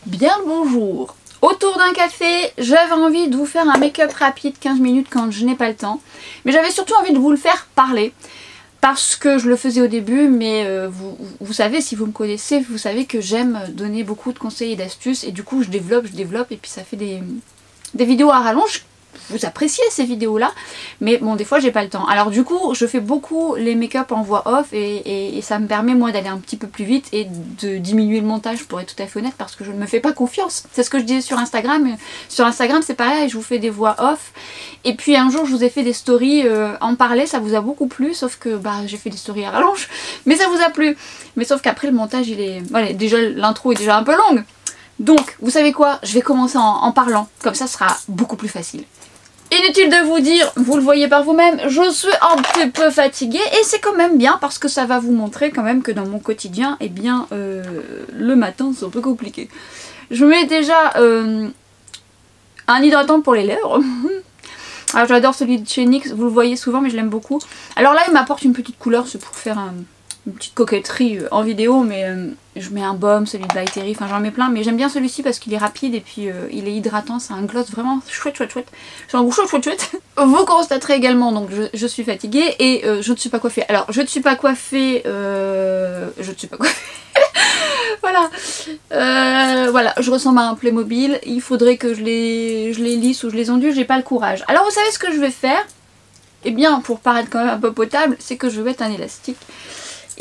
Bien le bonjour. Autour d'un café, j'avais envie de vous faire un make-up rapide 15 minutes quand je n'ai pas le temps. Mais j'avais surtout envie de vous le faire parler. Parce que je le faisais au début, mais vous savez, si vous me connaissez, vous savez que j'aime donner beaucoup de conseils et d'astuces. Et du coup, je développe, et puis ça fait des vidéos à rallonge. Vous appréciez ces vidéos là, mais bon, des fois j'ai pas le temps. Alors du coup je fais beaucoup les make-up en voix off et ça me permet moi d'aller un petit peu plus vite et de diminuer le montage, pour être tout à fait honnête, parce que je ne me fais pas confiance. C'est ce que je disais sur Instagram. Sur Instagram c'est pareil, je vous fais des voix off et puis un jour je vous ai fait des stories en parler, ça vous a beaucoup plu, sauf que bah j'ai fait des stories à rallonge, mais ça vous a plu. Mais sauf qu'après le montage il est... Voilà, déjà l'intro est déjà un peu longue. Donc vous savez quoi, je vais commencer en parlant, comme ça ce sera beaucoup plus facile. Inutile de vous dire, vous le voyez par vous-même, je suis un petit peu fatiguée et c'est quand même bien parce que ça va vous montrer quand même que dans mon quotidien, eh bien, le matin c'est un peu compliqué. Je mets déjà un hydratant pour les lèvres. Alors j'adore celui de chez NYX, vous le voyez souvent mais je l'aime beaucoup. Alors là il m'apporte une petite couleur, c'est pour faire une petite coquetterie en vidéo, mais je mets un baume, celui de By Terry, enfin j'en mets plein, mais j'aime bien celui-ci parce qu'il est rapide et puis il est hydratant, c'est un gloss vraiment chouette. C'est un goût chouette. Vous constaterez également, donc je suis fatiguée et je ne suis pas coiffée. Alors je ne suis pas coiffée, voilà, voilà, je ressemble à un Playmobil, il faudrait que je les lisse ou je les ondule, j'ai pas le courage. Alors vous savez ce que je vais faire? Eh bien, pour paraître quand même un peu potable, c'est que je vais mettre un élastique.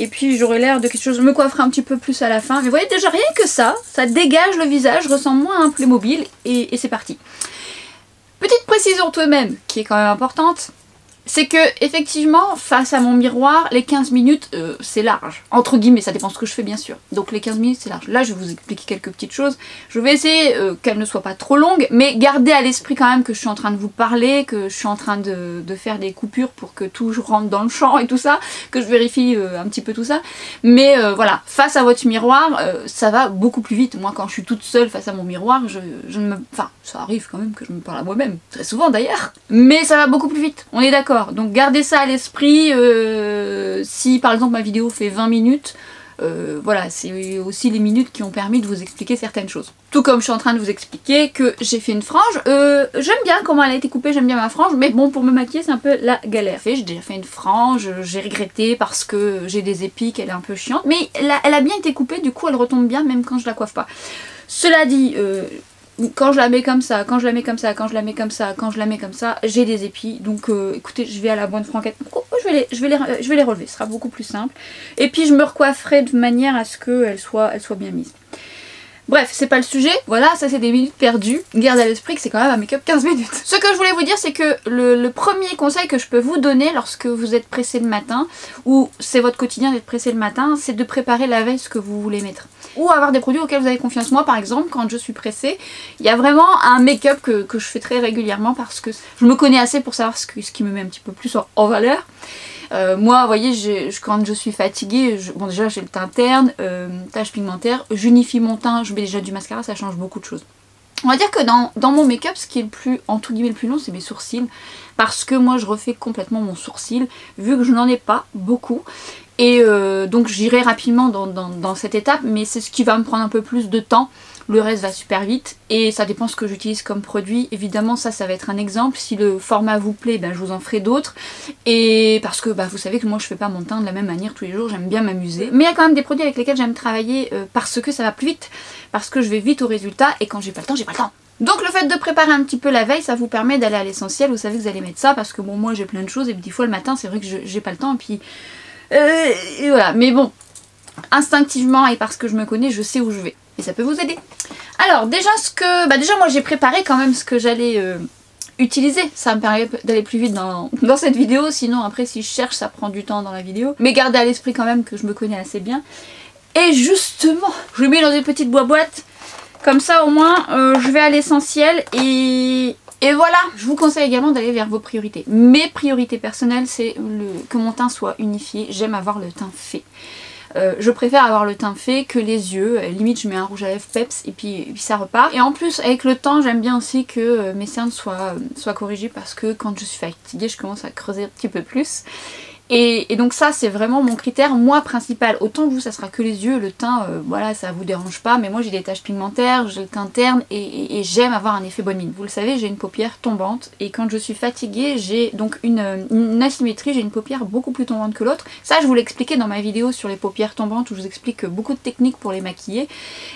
Et puis j'aurai l'air de quelque chose, je me coifferai un petit peu plus à la fin. Mais vous voyez déjà rien que ça dégage le visage, je ressemble moins à un Playmobil et c'est parti. Petite précision tout de même, qui est quand même importante, c'est que effectivement face à mon miroir, les 15 minutes c'est large. Entre guillemets, ça dépend ce que je fais bien sûr. Donc les 15 minutes c'est large. Là je vais vous expliquer quelques petites choses. Je vais essayer qu'elles ne soient pas trop longues, mais gardez à l'esprit quand même que je suis en train de vous parler, que je suis en train de faire des coupures pour que tout rentre dans le champ et tout ça, que je vérifie un petit peu tout ça. Mais voilà, face à votre miroir, ça va beaucoup plus vite. Moi quand je suis toute seule face à mon miroir, enfin ça arrive quand même que je me parle à moi-même, très souvent d'ailleurs. Mais ça va beaucoup plus vite, on est d'accord. Donc gardez ça à l'esprit, si par exemple ma vidéo fait 20 minutes, voilà, c'est aussi les minutes qui ont permis de vous expliquer certaines choses. Tout comme je suis en train de vous expliquer que j'ai fait une frange, j'aime bien comment elle a été coupée, j'aime bien ma frange, mais bon, pour me maquiller c'est un peu la galère. J'ai déjà fait une frange, j'ai regretté parce que j'ai des épis, qu'elle est un peu chiante, mais elle a bien été coupée, du coup elle retombe bien même quand je la coiffe pas. Cela dit, quand je la mets comme ça, quand je la mets comme ça, quand je la mets comme ça, quand je la mets comme ça, j'ai des épis. Donc écoutez, je vais à la bonne franquette. Je vais les relever, ce sera beaucoup plus simple. Et puis je me recoifferai de manière à ce qu'elle soit bien mise. Bref, c'est pas le sujet, voilà, ça c'est des minutes perdues. Garde à l'esprit que c'est quand même un make-up 15 minutes. Ce que je voulais vous dire, c'est que le premier conseil que je peux vous donner lorsque vous êtes pressé le matin, ou c'est votre quotidien d'être pressé le matin, c'est de préparer la veille ce que vous voulez mettre. Ou avoir des produits auxquels vous avez confiance. Moi par exemple, quand je suis pressée, il y a vraiment un make-up que je fais très régulièrement parce que je me connais assez pour savoir ce qui me met un petit peu plus en valeur. Moi, vous voyez, quand je suis fatiguée, bon déjà j'ai le teint terne, taches pigmentaires, j'unifie mon teint, je mets déjà du mascara, ça change beaucoup de choses. On va dire que dans mon make-up, ce qui est le plus, entre guillemets, le plus long, c'est mes sourcils. Parce que moi, je refais complètement mon sourcil, vu que je n'en ai pas beaucoup. Et donc j'irai rapidement dans cette étape, mais c'est ce qui va me prendre un peu plus de temps. Le reste va super vite et ça dépend ce que j'utilise comme produit. Évidemment ça va être un exemple. Si le format vous plaît, ben, je vous en ferai d'autres. Et parce que bah, vous savez que moi je fais pas mon teint de la même manière tous les jours, j'aime bien m'amuser. Mais il y a quand même des produits avec lesquels j'aime travailler parce que ça va plus vite. Parce que je vais vite au résultat et quand j'ai pas le temps, j'ai pas le temps. Donc le fait de préparer un petit peu la veille, ça vous permet d'aller à l'essentiel. Vous savez que vous allez mettre ça parce que bon moi j'ai plein de choses et des fois le matin c'est vrai que j'ai pas le temps et puis... et voilà, mais bon, instinctivement et parce que je me connais, je sais où je vais. Et ça peut vous aider. Alors déjà déjà moi j'ai préparé quand même ce que j'allais utiliser. Ça me permet d'aller plus vite dans cette vidéo. Sinon après si je cherche ça prend du temps dans la vidéo. Mais gardez à l'esprit quand même que je me connais assez bien. Et justement, je le mets dans une petite boîte. Comme ça au moins je vais à l'essentiel et voilà, je vous conseille également d'aller vers vos priorités. Mes priorités personnelles, c'est que mon teint soit unifié. J'aime avoir le teint fait. Je préfère avoir le teint fait que les yeux. Limite, je mets un rouge à lèvres peps et puis ça repart. Et en plus, avec le temps, j'aime bien aussi que mes cernes soient corrigées parce que quand je suis fatiguée, je commence à creuser un petit peu plus. Et donc ça c'est vraiment mon critère moi principal. Autant vous ça sera que les yeux, le teint voilà ça vous dérange pas, mais moi j'ai des taches pigmentaires, j'ai le teint terne et j'aime avoir un effet bonne mine. Vous le savez, j'ai une paupière tombante et quand je suis fatiguée j'ai donc une asymétrie, j'ai une paupière beaucoup plus tombante que l'autre. Ça je vous l'ai expliqué dans ma vidéo sur les paupières tombantes où je vous explique beaucoup de techniques pour les maquiller.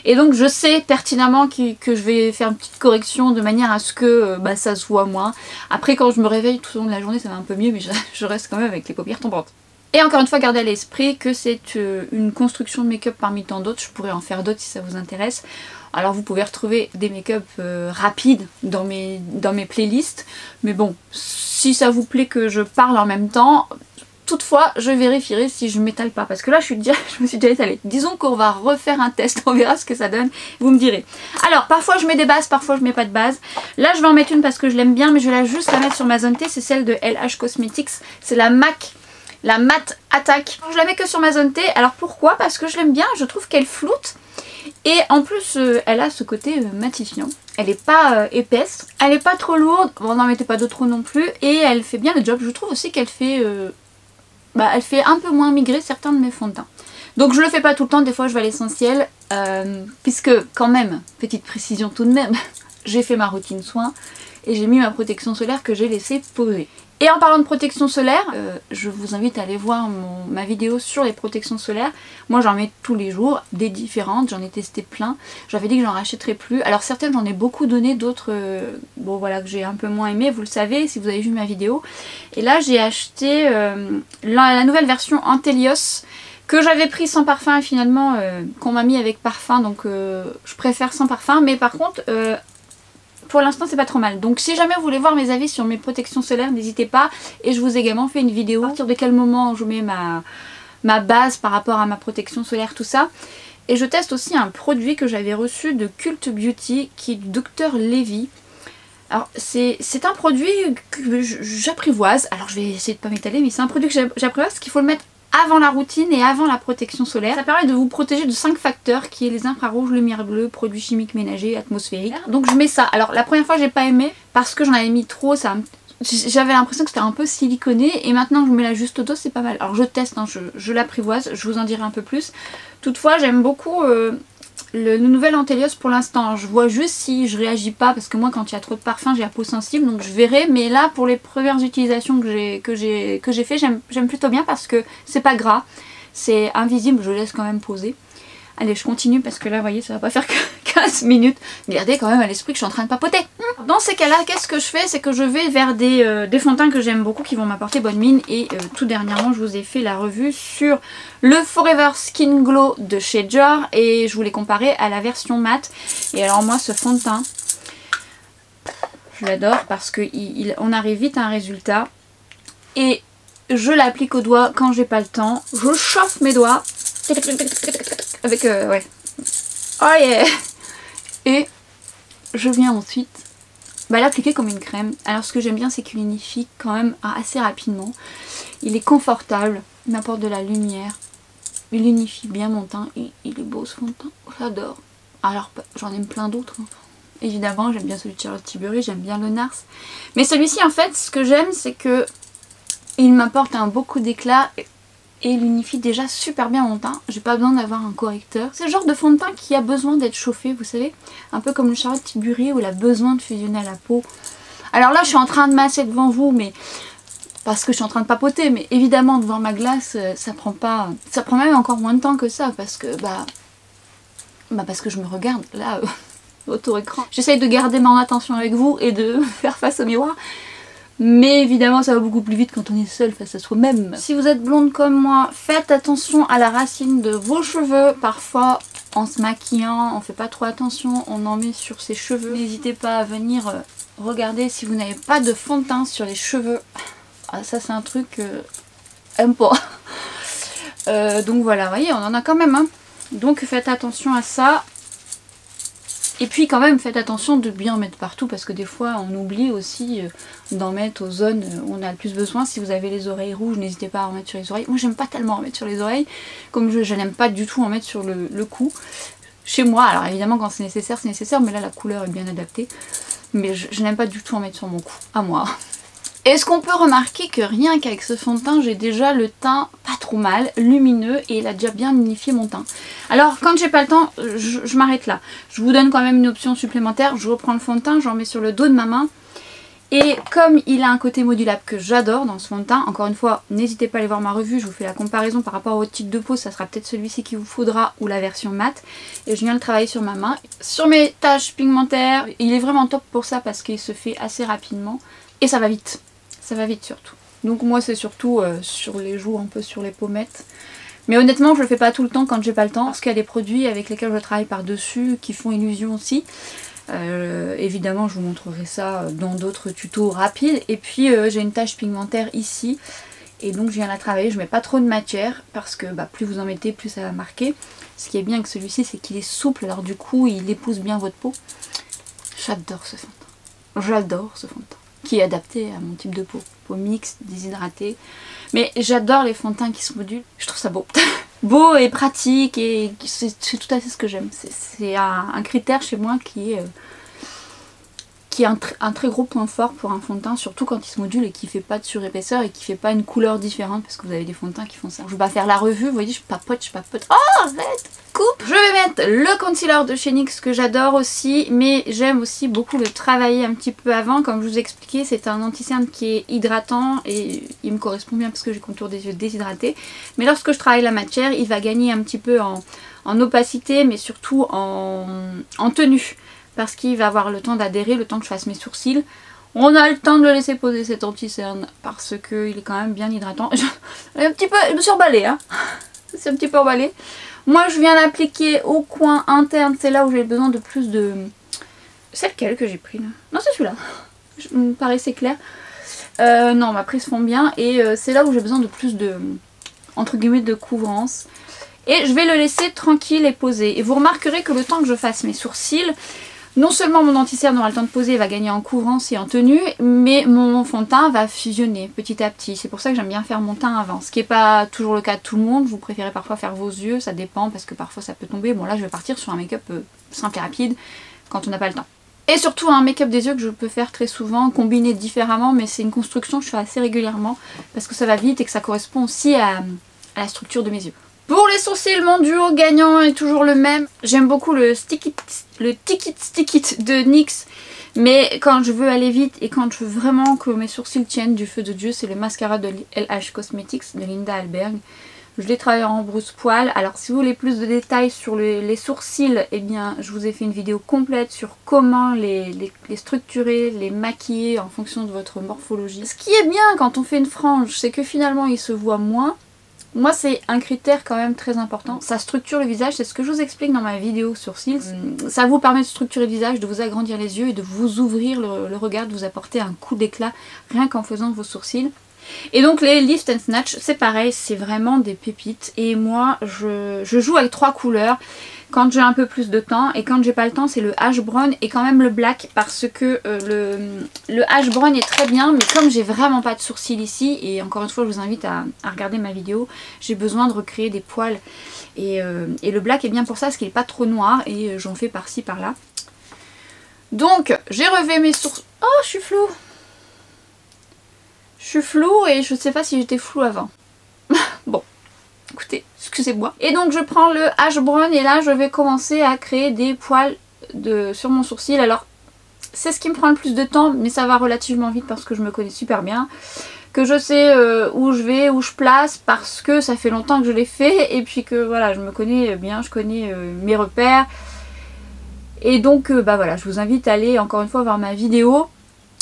Et donc je sais pertinemment que je vais faire une petite correction de manière à ce que ça se voit moins. Après quand je me réveille tout au long de la journée ça va un peu mieux, mais je reste quand même avec les paupières tombantes. Et encore une fois, gardez à l'esprit que c'est une construction de make-up parmi tant d'autres. Je pourrais en faire d'autres si ça vous intéresse. Alors vous pouvez retrouver des make-up rapides dans mes playlists. Mais bon, si ça vous plaît que je parle en même temps, toutefois, je vérifierai si je m'étale pas. Parce que là, je me suis déjà étalée. Disons qu'on va refaire un test, on verra ce que ça donne. Vous me direz. Alors, parfois je mets des bases, parfois je mets pas de base. Là, je vais en mettre une parce que je l'aime bien, mais je vais juste la mettre sur ma zone T. C'est celle de LH Cosmetics. C'est la MAC. La Matte Attack. Je la mets que sur ma zone T. Alors pourquoi? Parce que je l'aime bien, je trouve qu'elle floute. Et en plus, elle a ce côté matifiant. Elle n'est pas épaisse, elle n'est pas trop lourde. Bon, n'en mettez pas de trop non plus. Et elle fait bien le job. Je trouve aussi qu'elle fait, elle fait un peu moins migrer certains de mes fonds de teint. Donc je le fais pas tout le temps, des fois je vais à l'essentiel. Puisque quand même, petite précision tout de même, j'ai fait ma routine soin. Et j'ai mis ma protection solaire que j'ai laissée poser. Et en parlant de protection solaire, je vous invite à aller voir ma vidéo sur les protections solaires. Moi j'en mets tous les jours, des différentes, j'en ai testé plein. J'avais dit que j'en rachèterais plus. Alors certaines j'en ai beaucoup donné, d'autres bon voilà que j'ai un peu moins aimé, vous le savez si vous avez vu ma vidéo. Et là j'ai acheté la nouvelle version Antelios que j'avais pris sans parfum et finalement qu'on m'a mis avec parfum, donc je préfère sans parfum. Mais par contre... pour l'instant c'est pas trop mal. Donc si jamais vous voulez voir mes avis sur mes protections solaires, n'hésitez pas. Et je vous ai également fait une vidéo à partir de quel moment je mets ma base par rapport à ma protection solaire, tout ça. Et je teste aussi un produit que j'avais reçu de Cult Beauty qui est du Dr Levy. Alors c'est un produit que j'apprivoise. Alors je vais essayer de pas m'étaler, mais c'est un produit que j'apprivoise parce qu'il faut le mettre avant la routine et avant la protection solaire. Ça permet de vous protéger de 5 facteurs qui est les infrarouges, lumière bleue, produits chimiques ménagers, atmosphériques. Donc je mets ça. Alors la première fois j'ai pas aimé parce que j'en avais mis trop, j'avais l'impression que c'était un peu siliconé et maintenant je mets la juste dose, c'est pas mal. Alors je teste, hein, je l'apprivoise, je vous en dirai un peu plus. Toutefois j'aime beaucoup le nouvel Antelios pour l'instant. Je vois juste si je réagis pas parce que moi quand il y a trop de parfum j'ai la peau sensible, donc je verrai. Mais là pour les premières utilisations que j'ai fait, j'aime plutôt bien parce que c'est pas gras, c'est invisible, je laisse quand même poser. Allez, je continue parce que là, vous voyez, ça va pas faire que 15 minutes. Gardez quand même à l'esprit que je suis en train de papoter. Dans ces cas-là, qu'est-ce que je fais? C'est que je vais vers des fonds de teint que j'aime beaucoup, qui vont m'apporter bonne mine. Et tout dernièrement, je vous ai fait la revue sur le Forever Skin Glow de chez Dior. Et je vous l'ai comparé à la version matte. Et alors moi, ce fond de teint, je l'adore parce qu'on arrive vite à un résultat. Et je l'applique au doigt quand j'ai pas le temps. Je chauffe mes doigts. Avec ouais. Oh yeah. Et je viens ensuite l'appliquer comme une crème. Alors ce que j'aime bien c'est qu'il unifie quand même assez rapidement. Il est confortable, il m'apporte de la lumière. Il unifie bien mon teint et il est beau ce fond de teint. J'adore. Alors j'en aime plein d'autres. Évidemment j'aime bien celui de Charlotte Tilbury, j'aime bien le Nars. Mais celui-ci en fait ce que j'aime c'est que il m'apporte un beau coup d'éclat. Et il unifie déjà super bien mon teint. J'ai pas besoin d'avoir un correcteur. C'est le genre de fond de teint qui a besoin d'être chauffé, vous savez. Un peu comme le Charlotte Tilbury où il a besoin de fusionner à la peau. Alors là je suis en train de masser devant vous, mais parce que je suis en train de papoter. Mais évidemment devant ma glace ça prend même encore moins de temps que ça. Parce que parce que je me regarde là autour écran. J'essaye de garder mon attention avec vous et de faire face au miroir. Mais évidemment ça va beaucoup plus vite quand on est seul face à soi-même. Si vous êtes blonde comme moi, faites attention à la racine de vos cheveux. Parfois en se maquillant, on fait pas trop attention, on en met sur ses cheveux. N'hésitez pas à venir regarder si vous n'avez pas de fond de teint sur les cheveux. Ah, ça c'est un truc aime pas. Donc voilà, vous voyez, on en a quand même. Hein. Donc faites attention à ça. Et puis quand même faites attention de bien en mettre partout parce que des fois on oublie aussi d'en mettre aux zones où on a le plus besoin. Si vous avez les oreilles rouges, n'hésitez pas à en mettre sur les oreilles. Moi j'aime pas tellement en mettre sur les oreilles, comme je n'aime pas du tout en mettre sur le cou. Chez moi, alors évidemment quand c'est nécessaire, mais là la couleur est bien adaptée. Mais je n'aime pas du tout en mettre sur mon cou, à moi. Est-ce qu'on peut remarquer que rien qu'avec ce fond de teint, j'ai déjà le teint pas trop mal, lumineux, et il a déjà bien unifié mon teint. Alors quand j'ai pas le temps, je m'arrête là. Je vous donne quand même une option supplémentaire. Je reprends le fond de teint, j'en mets sur le dos de ma main. Et comme il a un côté modulable que j'adore dans ce fond de teint, encore une fois, n'hésitez pas à aller voir ma revue, je vous fais la comparaison par rapport au type de peau, ça sera peut-être celui-ci qu'il vous faudra ou la version mat. Et je viens le travailler sur ma main. Sur mes taches pigmentaires, il est vraiment top pour ça parce qu'il se fait assez rapidement. Et ça va vite. Ça va vite surtout. Donc moi c'est surtout sur les joues, un peu sur les pommettes. Mais honnêtement je le fais pas tout le temps quand j'ai pas le temps parce qu'il y a des produits avec lesquels je travaille par dessus qui font illusion aussi. Évidemment je vous montrerai ça dans d'autres tutos rapides. Et puis j'ai une tache pigmentaire ici et donc je viens la travailler. Je mets pas trop de matière parce que plus vous en mettez plus ça va marquer. Ce qui est bien avec celui-ci c'est qu'il est souple, alors du coup il épouse bien votre peau. J'adore ce fond de teint. J'adore ce fond de teint qui est adapté à mon type de peau. Peau mixte, déshydratée. Mais j'adore les fonds de teint qui se modulent. Je trouve ça beau. Beau et pratique et c'est tout à fait ce que j'aime. C'est un critère chez moi qui est un très gros point fort pour un fond de teint, surtout quand il se module et qui fait pas de surépaisseur et qui fait pas une couleur différente parce que vous avez des fonds de teint qui font ça. Je vais pas faire la revue, vous voyez, je papote. Oh, arrête, coupe. Je vais mettre le concealer de chez NYX que j'adore aussi, mais j'aime aussi beaucoup le travailler un petit peu avant. Comme je vous ai expliqué, c'est un anti-cerne qui est hydratant et il me correspond bien parce que j'ai le contour des yeux déshydratés. Mais lorsque je travaille la matière, il va gagner un petit peu en opacité, mais surtout en tenue. Parce qu'il va avoir le temps d'adhérer, le temps que je fasse mes sourcils. On a le temps de le laisser poser cet anti-cerne parce qu'il est quand même bien hydratant. Je me suis emballée, hein. C'est un petit peu emballé. Moi je viens l'appliquer au coin interne, c'est là où j'ai besoin de plus de... C'est lequel que j'ai pris là? Non, c'est celui-là. Il me paraissait clair. Non, ma prise fond bien et c'est là où j'ai besoin de plus de, entre guillemets, de couvrance. Et je vais le laisser tranquille et posé. Et vous remarquerez que le temps que je fasse mes sourcils, non seulement mon anti-cerne aura le temps de poser, va gagner en couvrance et en tenue, mais mon fond de teint va fusionner petit à petit. C'est pour ça que j'aime bien faire mon teint avant. Ce qui n'est pas toujours le cas de tout le monde. Vous préférez parfois faire vos yeux, ça dépend parce que parfois ça peut tomber. Bon là je vais partir sur un make-up simple et rapide quand on n'a pas le temps. Et surtout un make-up des yeux que je peux faire très souvent, combiner différemment, mais c'est une construction que je fais assez régulièrement parce que ça va vite et que ça correspond aussi à la structure de mes yeux. Pour les sourcils, mon duo gagnant est toujours le même. J'aime beaucoup le Stick It de NYX. Mais quand je veux aller vite et quand je veux vraiment que mes sourcils tiennent du feu de Dieu, c'est le mascara de LH Cosmetics de Linda Alberg. Je l'ai travaillé en brousse-poil. Alors si vous voulez plus de détails sur les sourcils, eh bien je vous ai fait une vidéo complète sur comment les structurer, les maquiller en fonction de votre morphologie. Ce qui est bien quand on fait une frange, c'est que finalement il se voit moins. Moi c'est un critère quand même très important, ça structure le visage, c'est ce que je vous explique dans ma vidéo sourcils. Ça vous permet de structurer le visage, de vous agrandir les yeux et de vous ouvrir le regard, de vous apporter un coup d'éclat rien qu'en faisant vos sourcils. Et donc les Lift and Snatch, c'est pareil, c'est vraiment des pépites. Et moi je joue avec 3 couleurs quand j'ai un peu plus de temps, et quand j'ai pas le temps c'est le Ash Brown et quand même le Black, parce que le Ash Brown est très bien, mais comme j'ai vraiment pas de sourcils ici, et encore une fois je vous invite à regarder ma vidéo, j'ai besoin de recréer des poils, et le Black est bien pour ça parce qu'il est pas trop noir et j'en fais par-ci par-là. Donc j'ai relevé mes sourcils. Oh, je suis floue. Je suis floue et je sais pas si j'étais floue avant. Bon, écoutez, excusez-moi. Et donc je prends le Ash Brown et là je vais commencer à créer des poils sur mon sourcil. Alors c'est ce qui me prend le plus de temps, mais ça va relativement vite parce que je me connais super bien. Que je sais où je vais, où je place, parce que ça fait longtemps que je l'ai fait. Et puis que voilà, je me connais bien, je connais mes repères. Et donc voilà, je vous invite à aller encore une fois voir ma vidéo.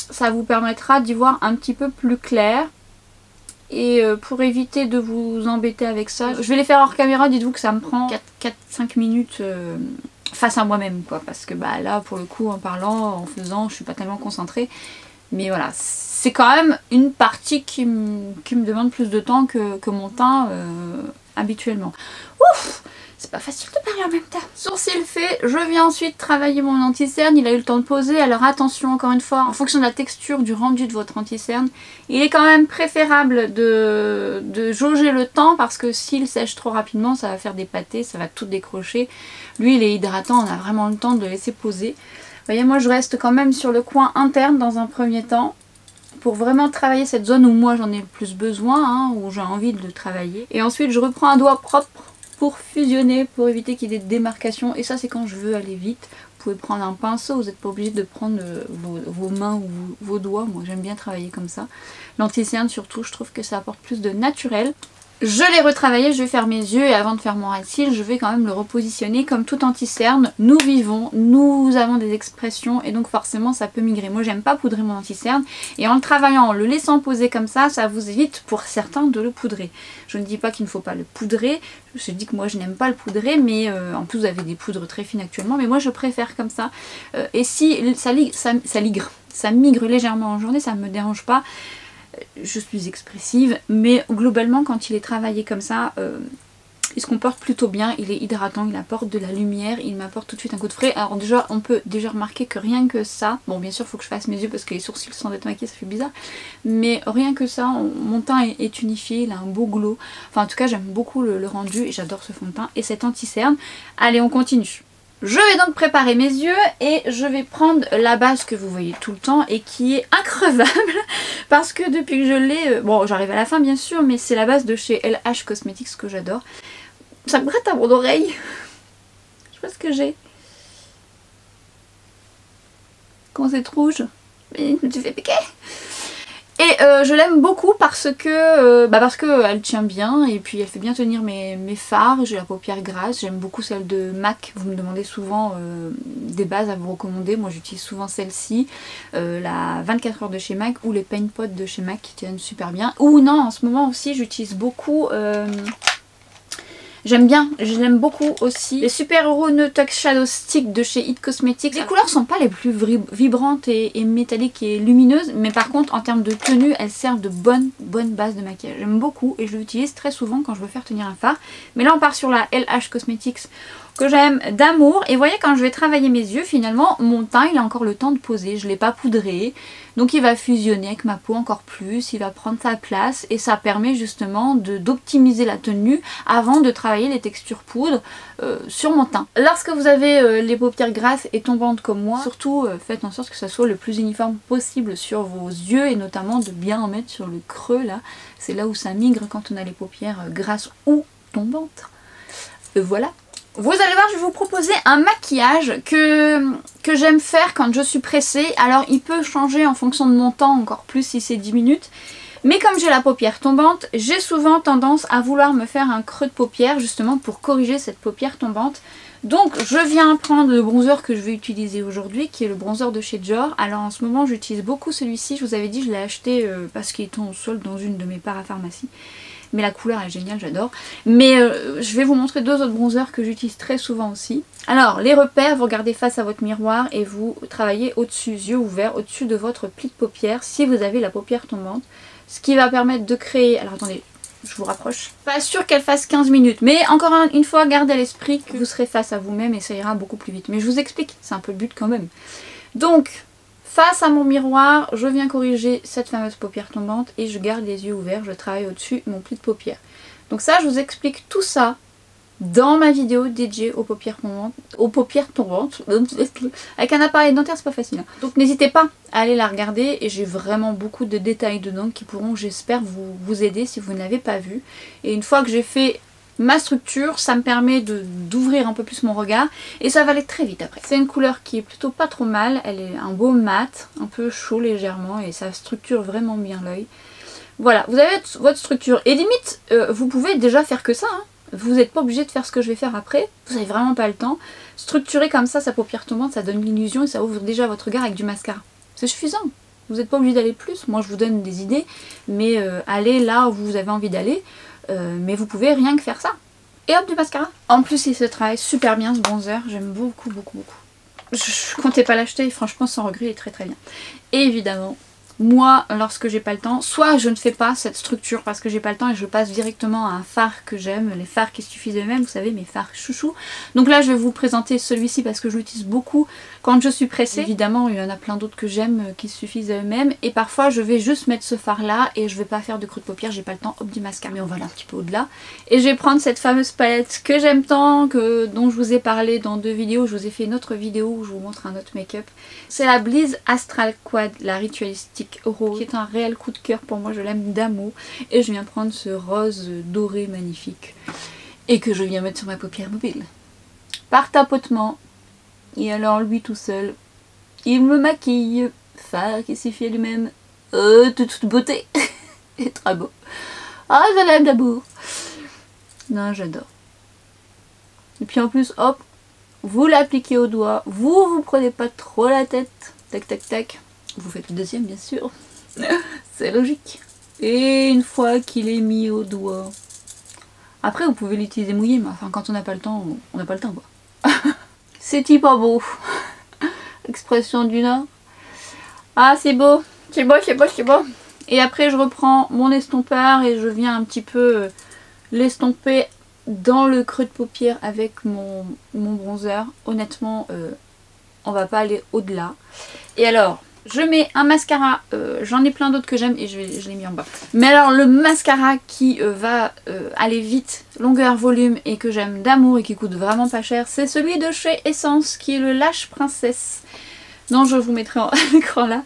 Ça vous permettra d'y voir un petit peu plus clair. Et pour éviter de vous embêter avec ça, je vais les faire hors caméra, dites-vous que ça me prend 4-5 minutes face à moi-même, quoi. Parce que là, pour le coup, en parlant, en faisant, je suis pas tellement concentrée. Mais voilà, c'est quand même une partie qui me demande plus de temps que mon teint habituellement. Ouf! C'est pas facile de parler en même temps. Sourcil fait, je viens ensuite travailler mon anti-cerne. Il a eu le temps de poser, alors attention encore une fois, en fonction de la texture du rendu de votre anti-cerne, il est quand même préférable de jauger le temps, parce que s'il sèche trop rapidement, ça va faire des pâtés, ça va tout décrocher. Lui il est hydratant, on a vraiment le temps de le laisser poser. Vous voyez, moi je reste quand même sur le coin interne dans un premier temps, pour vraiment travailler cette zone où moi j'en ai le plus besoin, hein, où j'ai envie de travailler. Et ensuite je reprends un doigt propre pour fusionner, pour éviter qu'il y ait des démarcations. Et ça c'est quand je veux aller vite. Vous pouvez prendre un pinceau, vous n'êtes pas obligé de prendre vos mains ou vos doigts. Moi j'aime bien travailler comme ça. L'anti-cerne surtout, je trouve que ça apporte plus de naturel. Je l'ai retravaillé, je vais faire mes yeux et avant de faire mon red seal, je vais quand même le repositionner comme tout anti-cerne. Nous vivons, nous avons des expressions et donc forcément ça peut migrer. Moi j'aime pas poudrer mon anti-cerne et en le travaillant, en le laissant poser comme ça vous évite pour certains de le poudrer. Je ne dis pas qu'il ne faut pas le poudrer, je dis que moi je n'aime pas le poudrer mais en plus vous avez des poudres très fines actuellement mais moi je préfère comme ça. Et si ça migre légèrement en journée, ça ne me dérange pas. Je suis expressive, mais globalement quand il est travaillé comme ça, il se comporte plutôt bien, il est hydratant, il apporte de la lumière, il m'apporte tout de suite un coup de frais. Alors déjà, on peut déjà remarquer que rien que ça, bon bien sûr il faut que je fasse mes yeux parce que les sourcils sans être maquillés ça fait bizarre, mais rien que ça, mon teint est unifié, il a un beau glow. Enfin en tout cas j'aime beaucoup le rendu et j'adore ce fond de teint et cet anti-cerne. Allez on continue. Je vais donc préparer mes yeux et je vais prendre la base que vous voyez tout le temps et qui est increvable parce que depuis que je l'ai, bon j'arrive à la fin bien sûr, mais c'est la base de chez LH Cosmetics que j'adore. Ça me gratte à mon oreille. Je sais pas ce que j'ai. Comment c'est rouge? Mais tu fais piquer. Et je l'aime beaucoup parce que elle tient bien et puis elle fait bien tenir mes fards. J'ai la paupière grasse, j'aime beaucoup celle de MAC. Vous me demandez souvent des bases à vous recommander. Moi j'utilise souvent celle-ci, la 24 heures de chez MAC ou les Paint Pot de chez MAC qui tiennent super bien. Ou non, en ce moment aussi j'utilise beaucoup... J'aime bien, je l'aime beaucoup aussi. Les Super Hero No Touch Shadow Stick de chez It Cosmetics. Les couleurs sont pas les plus vibrantes et métalliques et lumineuses, mais par contre en termes de tenue, elles servent de bonnes bases de maquillage. J'aime beaucoup et je l'utilise très souvent quand je veux faire tenir un fard. Mais là on part sur la LH Cosmetics que j'aime d'amour. Et vous voyez quand je vais travailler mes yeux, finalement mon teint il a encore le temps de poser. Je ne l'ai pas poudré. Donc il va fusionner avec ma peau encore plus, il va prendre sa place et ça permet justement d'optimiser la tenue avant de travailler les textures poudre sur mon teint. Lorsque vous avez les paupières grasses et tombantes comme moi, surtout faites en sorte que ça soit le plus uniforme possible sur vos yeux et notamment de bien en mettre sur le creux là. C'est là où ça migre quand on a les paupières grasses ou tombantes. Voilà. Vous allez voir, je vais vous proposer un maquillage que j'aime faire quand je suis pressée. Alors il peut changer en fonction de mon temps, encore plus si c'est 10 minutes. Mais comme j'ai la paupière tombante, j'ai souvent tendance à vouloir me faire un creux de paupière justement pour corriger cette paupière tombante. Donc je viens prendre le bronzer que je vais utiliser aujourd'hui, qui est le bronzer de chez Dior. Alors en ce moment j'utilise beaucoup celui-ci, je vous avais dit je l'ai acheté parce qu'il est en solde dans une de mes parapharmacies. Mais la couleur est géniale, j'adore. Mais je vais vous montrer deux autres bronzers que j'utilise très souvent aussi. Alors, les repères, vous regardez face à votre miroir et vous travaillez au-dessus, yeux ouverts, au-dessus de votre pli de paupière, si vous avez la paupière tombante. Ce qui va permettre de créer... Alors attendez, je vous rapproche. Pas sûr qu'elle fasse 15 minutes, mais encore une fois, gardez à l'esprit que vous serez face à vous-même et ça ira beaucoup plus vite. Mais je vous explique, c'est un peu le but quand même. Donc... face à mon miroir, je viens corriger cette fameuse paupière tombante et je garde les yeux ouverts, je travaille au-dessus mon pli de paupière. Donc ça, je vous explique tout ça dans ma vidéo dédiée aux paupières tombantes. Avec un appareil dentaire, c'est pas facile. Hein. Donc n'hésitez pas à aller la regarder et j'ai vraiment beaucoup de détails dedans qui pourront, j'espère, vous aider si vous ne l'avez pas vu. Et une fois que j'ai fait ma structure, ça me permet d'ouvrir un peu plus mon regard et ça va aller très vite après. C'est une couleur qui est plutôt pas trop mal, elle est un beau mat, un peu chaud légèrement et ça structure vraiment bien l'œil. Voilà, vous avez votre structure et limite vous pouvez déjà faire que ça, hein. Vous n'êtes pas obligé de faire ce que je vais faire après, vous n'avez vraiment pas le temps. Structurer comme ça sa paupière tombante, ça donne l'illusion et ça ouvre déjà votre regard avec du mascara. C'est suffisant, vous n'êtes pas obligé d'aller plus, moi je vous donne des idées, mais allez là où vous avez envie d'aller. Mais vous pouvez rien que faire ça. Et hop, du mascara. En plus il se travaille super bien ce bronzer, j'aime beaucoup. Je comptais pas l'acheter, franchement sans regret, il est très bien. Et évidemment, moi lorsque j'ai pas le temps, soit je ne fais pas cette structure parce que j'ai pas le temps et je passe directement à un fard que j'aime, les fards qui suffisent eux-mêmes, vous savez, mes fards chouchou. Donc là je vais vous présenter celui-ci parce que je l'utilise beaucoup quand je suis pressée. Évidemment il y en a plein d'autres que j'aime qui suffisent à eux-mêmes et parfois je vais juste mettre ce fard là et je vais pas faire de creux de paupière, j'ai pas le temps, hop, du mascara. Mais on va aller un petit peu au-delà. Et je vais prendre cette fameuse palette que j'aime tant, dont je vous ai parlé dans deux vidéos, je vous ai fait une autre vidéo où je vous montre un autre make-up. C'est la Bliss Astral Quad, la Ritualistic Magic Rose, qui est un réel coup de cœur pour moi, je l'aime d'amour. Et je viens prendre ce rose doré magnifique. Et que je viens mettre sur ma paupière mobile. Par tapotement. Et alors lui tout seul, il me maquille. Fard qui suffit à lui-même. Toute beauté. Et très beau. Ah, je l'aime d'amour. Non, j'adore. Et puis en plus, hop, vous l'appliquez au doigt. Vous prenez pas trop la tête. Tac, tac, tac. Vous faites le deuxième, bien sûr. C'est logique. Et une fois qu'il est mis au doigt... Après, vous pouvez l'utiliser mouillé, mais enfin, quand on n'a pas le temps, on n'a pas le temps, quoi. C'est-il pas beau? Expression du Nord. Ah, c'est beau. C'est beau, c'est beau, c'est beau. Et après, je reprends mon estompeur et je viens un petit peu l'estomper dans le creux de paupière avec mon bronzer. Honnêtement, on va pas aller au-delà. Et alors, je mets un mascara, j'en ai plein d'autres que j'aime et je l'ai mis en bas. Mais alors le mascara qui va aller vite, longueur, volume et que j'aime d'amour et qui coûte vraiment pas cher, c'est celui de chez Essence qui est le Lash Princess. Non, je vous mettrai en écran là.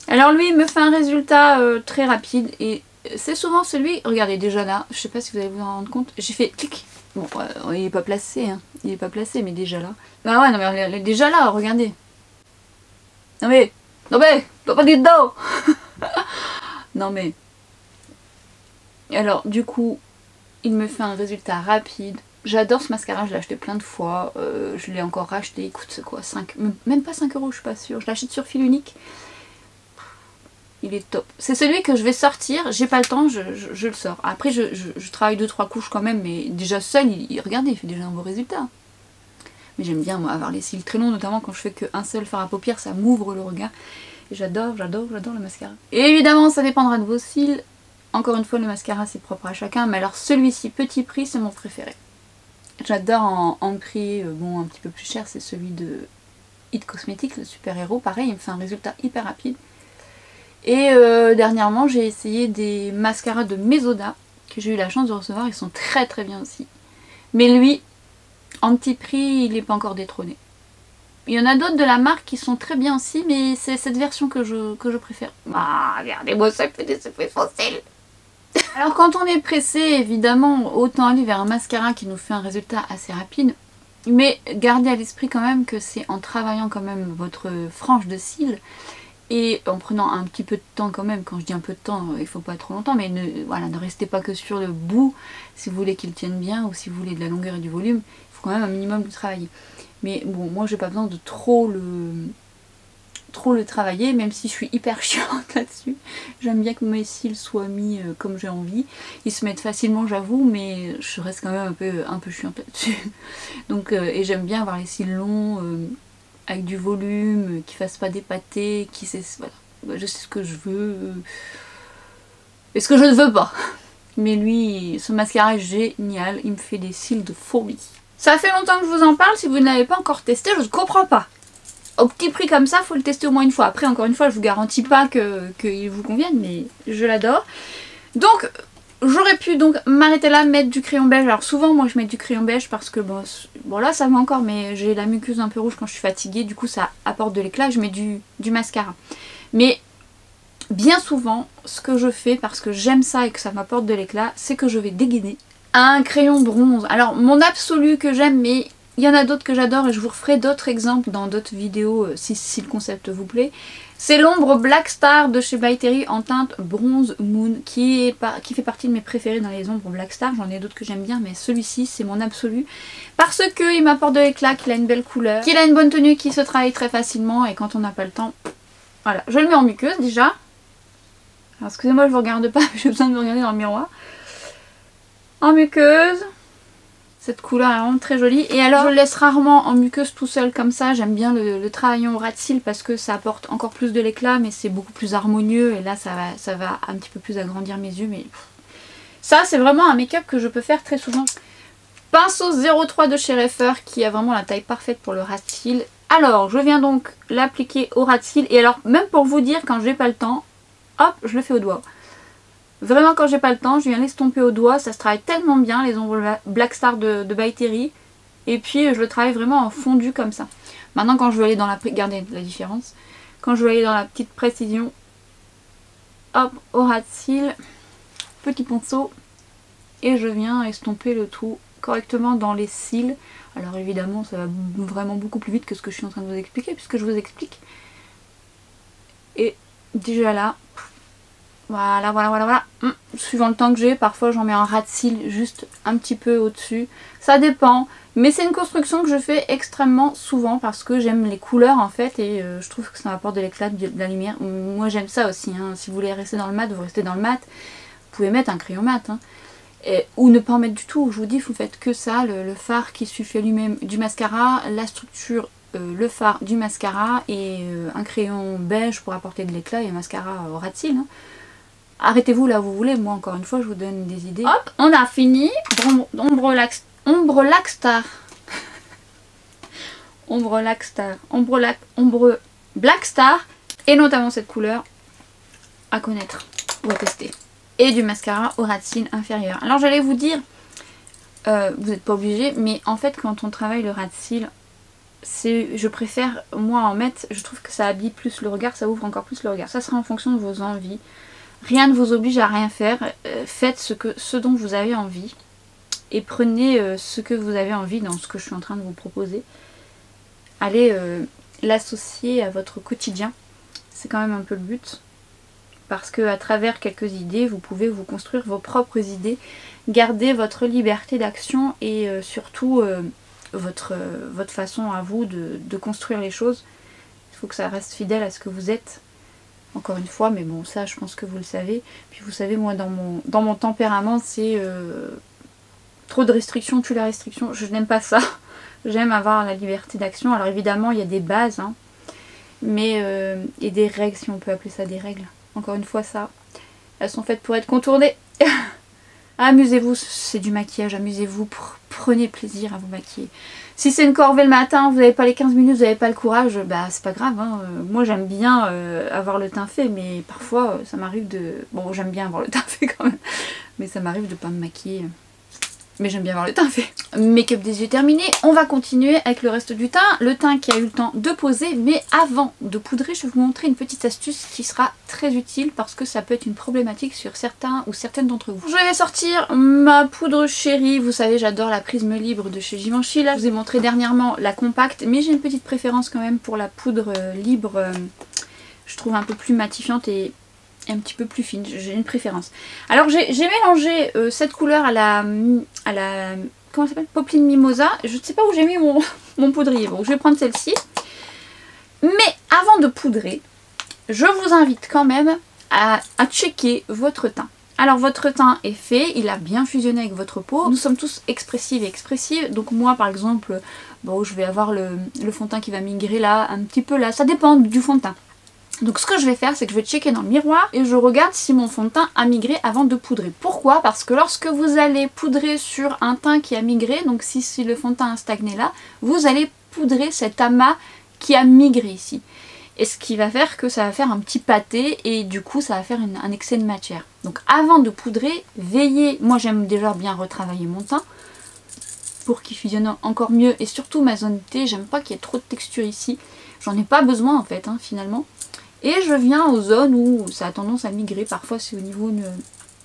Alors lui il me fait un résultat très rapide et c'est souvent celui, regardez déjà là, je sais pas si vous allez vous en rendre compte, j'ai fait clic. Bon, il est pas placé, hein. Il est pas placé mais déjà là. Ah ouais, non mais déjà là, regardez. Non mais... Non mais, t'as pas dit dedans. Non mais... Alors du coup, il me fait un résultat rapide. J'adore ce mascara, je l'ai acheté plein de fois. Je l'ai encore racheté, écoute c'est quoi, 5... Même pas 5 €, je suis pas sûre. Je l'achète sur fil unique. Il est top. C'est celui que je vais sortir, j'ai pas le temps, je le sors. Après je travaille 2-3 couches quand même, mais déjà seul, regardez, il fait déjà un beau résultat. Mais j'aime bien moi avoir les cils très longs, notamment quand je fais qu'un seul fard à paupières, ça m'ouvre le regard. Et j'adore le mascara. Et évidemment ça dépendra de vos cils. Encore une fois le mascara c'est propre à chacun, mais alors celui-ci petit prix c'est mon préféré. J'adore en prix, bon un petit peu plus cher, c'est celui de It Cosmetics, le super héros. Pareil il me fait un résultat hyper rapide. Et dernièrement j'ai essayé des mascaras de Mesoda que j'ai eu la chance de recevoir, ils sont très très bien aussi. Mais lui, en petit prix, il n'est pas encore détrôné. Il y en a d'autres de la marque qui sont très bien aussi, mais c'est cette version que je préfère. Ah, regardez-moi ça, fait des effets faciles. Alors quand on est pressé, évidemment, autant aller vers un mascara qui nous fait un résultat assez rapide. Mais gardez à l'esprit quand même que c'est en travaillant quand même votre frange de cils et en prenant un petit peu de temps quand même. Quand je dis un peu de temps, il faut pas trop longtemps, mais voilà, ne restez pas que sur le bout si vous voulez qu'il tienne bien ou si vous voulez de la longueur et du volume. Il faut quand même un minimum de travailler. Mais bon, moi j'ai pas besoin de trop le travailler, même si je suis hyper chiante là-dessus. J'aime bien que mes cils soient mis comme j'ai envie. Ils se mettent facilement, j'avoue, mais je reste quand même un peu chiante là-dessus. Donc, et j'aime bien avoir les cils longs, avec du volume, qui fassent pas d'épater, qui sait, voilà. Je sais ce que je veux et ce que je ne veux pas. Mais lui, ce mascara est génial, il me fait des cils de fourmi. Ça fait longtemps que je vous en parle, si vous ne l'avez pas encore testé, je ne comprends pas. Au petit prix comme ça, faut le tester au moins une fois. Après, encore une fois, je vous garantis pas qu'il vous convienne, mais je l'adore. Donc, j'aurais pu donc m'arrêter là, mettre du crayon beige. Alors souvent, moi, je mets du crayon beige parce que, bon là, ça va encore, mais j'ai la muqueuse un peu rouge quand je suis fatiguée. Du coup, ça apporte de l'éclat. Je mets du mascara. Mais bien souvent, ce que je fais, parce que j'aime ça et que ça m'apporte de l'éclat, c'est que je vais dégainer un crayon bronze. Alors, mon absolu que j'aime, mais il y en a d'autres que j'adore et je vous referai d'autres exemples dans d'autres vidéos si le concept vous plaît. C'est l'ombre Black Star de chez By Terry en teinte Bronze Moon qui fait partie de mes préférés dans les ombres Black Star. J'en ai d'autres que j'aime bien, mais celui-ci c'est mon absolu parce qu'il m'apporte de l'éclat, qu'il a une belle couleur, qu'il a une bonne tenue, qui se travaille très facilement et quand on n'a pas le temps, voilà. Je le mets en muqueuse déjà. Alors excusez-moi, je vous regarde pas, j'ai besoin de me regarder dans le miroir. En muqueuse. Cette couleur est vraiment très jolie. Et alors je le laisse rarement en muqueuse tout seul comme ça. J'aime bien le travailler en ras de cils parce que ça apporte encore plus de l'éclat, mais c'est beaucoup plus harmonieux. Et là ça va un petit peu plus agrandir mes yeux. Mais ça c'est vraiment un make-up que je peux faire très souvent. Pinceau 03 de chez Reifer qui a vraiment la taille parfaite pour le ras de cils. Alors je viens donc l'appliquer au ras de cils. Et alors même pour vous dire, quand j'ai pas le temps, hop, je le fais au doigt. Vraiment quand j'ai pas le temps, je viens l'estomper au doigt, ça se travaille tellement bien les ombres Black Star de By Terry. Et puis je le travaille vraiment en fondu comme ça. Maintenant quand je veux aller dans la... Regardez la différence. Quand je veux aller dans la petite précision, hop, au ras de cils, petit pinceau, et je viens estomper le tout correctement dans les cils. Alors évidemment ça va vraiment beaucoup plus vite que ce que je suis en train de vous expliquer, puisque je vous explique. Et déjà là, voilà. Suivant le temps que j'ai, parfois j'en mets un ras de cils juste un petit peu au-dessus. Ça dépend, mais c'est une construction que je fais extrêmement souvent parce que j'aime les couleurs en fait, et je trouve que ça m'apporte de l'éclat, de la lumière. Moi j'aime ça aussi, hein. Si vous voulez rester dans le mat, vous restez dans le mat. Vous pouvez mettre un crayon mat, hein. Ou ne pas en mettre du tout. Je vous dis, vous faites que ça, le fard qui suffit lui-même du mascara, la structure, le fard du mascara et un crayon beige pour apporter de l'éclat et un mascara au ras de cils, hein. Arrêtez-vous là où vous voulez, moi encore une fois je vous donne des idées. Hop, on a fini. Ombre Blackstar. Ombre Blackstar, et notamment cette couleur à connaître ou à tester. Et du mascara au ras de cils inférieur. Alors j'allais vous dire, vous n'êtes pas obligé, mais en fait quand on travaille le ras de cils, je préfère moi en mettre, je trouve que ça habille plus le regard, ça ouvre encore plus le regard. Ça sera en fonction de vos envies. Rien ne vous oblige à rien faire, faites ce dont vous avez envie et prenez ce que vous avez envie dans ce que je suis en train de vous proposer. Allez l'associer à votre quotidien, c'est quand même un peu le but, parce que à travers quelques idées, vous pouvez vous construire vos propres idées, garder votre liberté d'action et surtout votre façon à vous de construire les choses. Il faut que ça reste fidèle à ce que vous êtes. Encore une fois, mais bon, ça je pense que vous le savez. Puis vous savez, moi dans mon tempérament, c'est trop de restrictions tue la restriction. Je n'aime pas ça. J'aime avoir la liberté d'action. Alors évidemment, il y a des bases, hein, mais et des règles, si on peut appeler ça des règles. Encore une fois, ça, elles sont faites pour être contournées. Amusez-vous, c'est du maquillage, amusez-vous, prenez plaisir à vous maquiller. Si c'est une corvée le matin, vous n'avez pas les 15 minutes, vous n'avez pas le courage, bah c'est pas grave, hein. Moi j'aime bien avoir le teint fait, mais parfois ça m'arrive de... Bon, j'aime bien avoir le teint fait quand même, mais ça m'arrive de pas me maquiller. Mais j'aime bien avoir le teint fait. Make-up des yeux terminé, on va continuer avec le reste du teint. Le teint qui a eu le temps de poser, mais avant de poudrer, je vais vous montrer une petite astuce qui sera très utile parce que ça peut être une problématique sur certains ou certaines d'entre vous. Je vais sortir ma poudre chérie. Vous savez, j'adore la Prisme Libre de chez Givenchy. Là, je vous ai montré dernièrement la compacte, mais j'ai une petite préférence quand même pour la poudre libre. Je trouve un peu plus matifiante et un petit peu plus fine, j'ai une préférence. Alors j'ai mélangé cette couleur à la comment ça s'appelle, Poplin Mimosa. Je ne sais pas où j'ai mis mon poudrier, bon je vais prendre celle-ci. Mais avant de poudrer, je vous invite quand même à checker votre teint. Alors votre teint est fait, il a bien fusionné avec votre peau. Nous sommes tous expressives et expressives, donc moi par exemple, bon je vais avoir le fond de teint qui va migrer là, un petit peu là, ça dépend du fond de teint. Donc ce que je vais faire, c'est que je vais checker dans le miroir et je regarde si mon fond de teint a migré avant de poudrer. Pourquoi? Parce que lorsque vous allez poudrer sur un teint qui a migré, donc si le fond de teint a stagné là, vous allez poudrer cet amas qui a migré ici. Et ce qui va faire que ça va faire un petit pâté et du coup ça va faire un excès de matière. Donc avant de poudrer, veillez, moi j'aime déjà bien retravailler mon teint pour qu'il fusionne encore mieux et surtout ma zone T, j'aime pas qu'il y ait trop de texture ici. J'en ai pas besoin en fait finalement. Et je viens aux zones où ça a tendance à migrer. Parfois c'est au niveau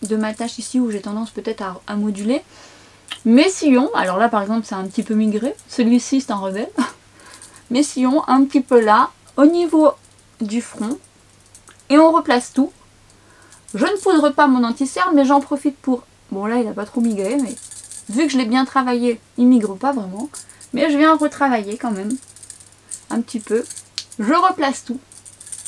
de ma tache ici où j'ai tendance peut-être à moduler. Mes sillons, alors là par exemple c'est un petit peu migré. Celui-ci c'est un rebelle. Mes sillons un petit peu là, au niveau du front. Et on replace tout. Je ne poudre pas mon anti-cerne mais j'en profite pour... Bon là il n'a pas trop migré mais vu que je l'ai bien travaillé, il migre pas vraiment. Mais je viens retravailler quand même. Un petit peu. Je replace tout.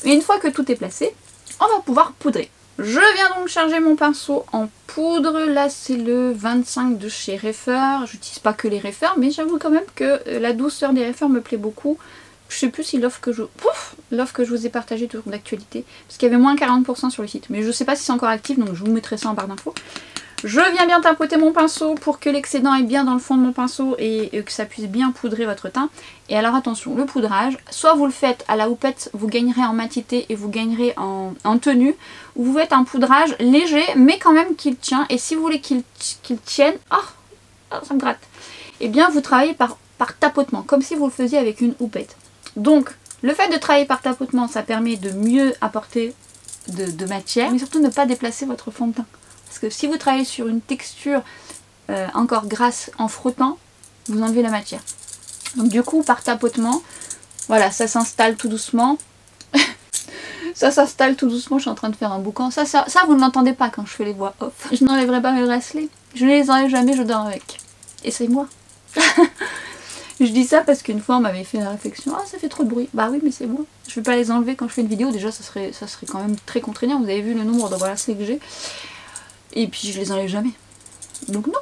Et une fois que tout est placé, on va pouvoir poudrer. Je viens donc charger mon pinceau en poudre. Là c'est le 25 de chez Reifer. J'utilise pas que les Reifer, mais j'avoue quand même que la douceur des Reifer me plaît beaucoup. Je sais plus si l'offre que je vous ai partagée toujours d'actualité, parce qu'il y avait moins 40% sur le site. Mais je sais pas si c'est encore actif, donc je vous mettrai ça en barre d'infos. Je viens bien tapoter mon pinceau pour que l'excédent est bien dans le fond de mon pinceau et que ça puisse bien poudrer votre teint. Et alors attention, le poudrage, soit vous le faites à la houppette, vous gagnerez en matité et vous gagnerez en tenue, ou vous faites un poudrage léger mais quand même qu'il tient. Et si vous voulez qu'il tienne, ça me gratte, et bien vous travaillez par tapotement, comme si vous le faisiez avec une houppette. Donc le fait de travailler par tapotement, ça permet de mieux apporter de matière, mais surtout ne pas déplacer votre fond de teint. Parce que si vous travaillez sur une texture encore grasse en frottant, vous enlevez la matière. Donc du coup, par tapotement, voilà, ça s'installe tout doucement. Ça s'installe tout doucement, je suis en train de faire un boucan. Ça vous ne l'entendez pas quand je fais les voix off. Je n'enlèverai pas mes bracelets. Je ne les enlève jamais, je dors avec. Et c'est moi. Je dis ça parce qu'une fois on m'avait fait la réflexion, ah ça fait trop de bruit. Bah oui mais c'est moi. Je vais pas les enlever quand je fais une vidéo, déjà ça serait quand même très contraignant. Vous avez vu le nombre de bracelets que j'ai. Et puis je les enlève jamais. Donc non.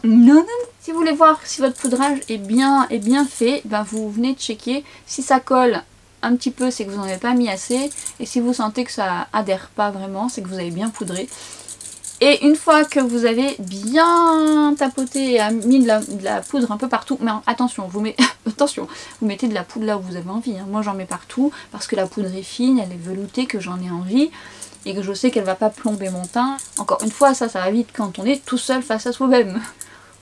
Non, non, non. Si vous voulez voir si votre poudrage est bien fait, ben vous venez checker. Si ça colle un petit peu, c'est que vous n'en avez pas mis assez. Et si vous sentez que ça adhère pas vraiment, c'est que vous avez bien poudré. Et une fois que vous avez bien tapoté et mis de la poudre un peu partout, mais attention, attention, vous mettez de la poudre là où vous avez envie. Hein. Moi j'en mets partout parce que la poudre est fine, elle est veloutée, que j'en ai envie et que je sais qu'elle va pas plomber mon teint. Encore une fois, ça va vite quand on est tout seul face à soi-même.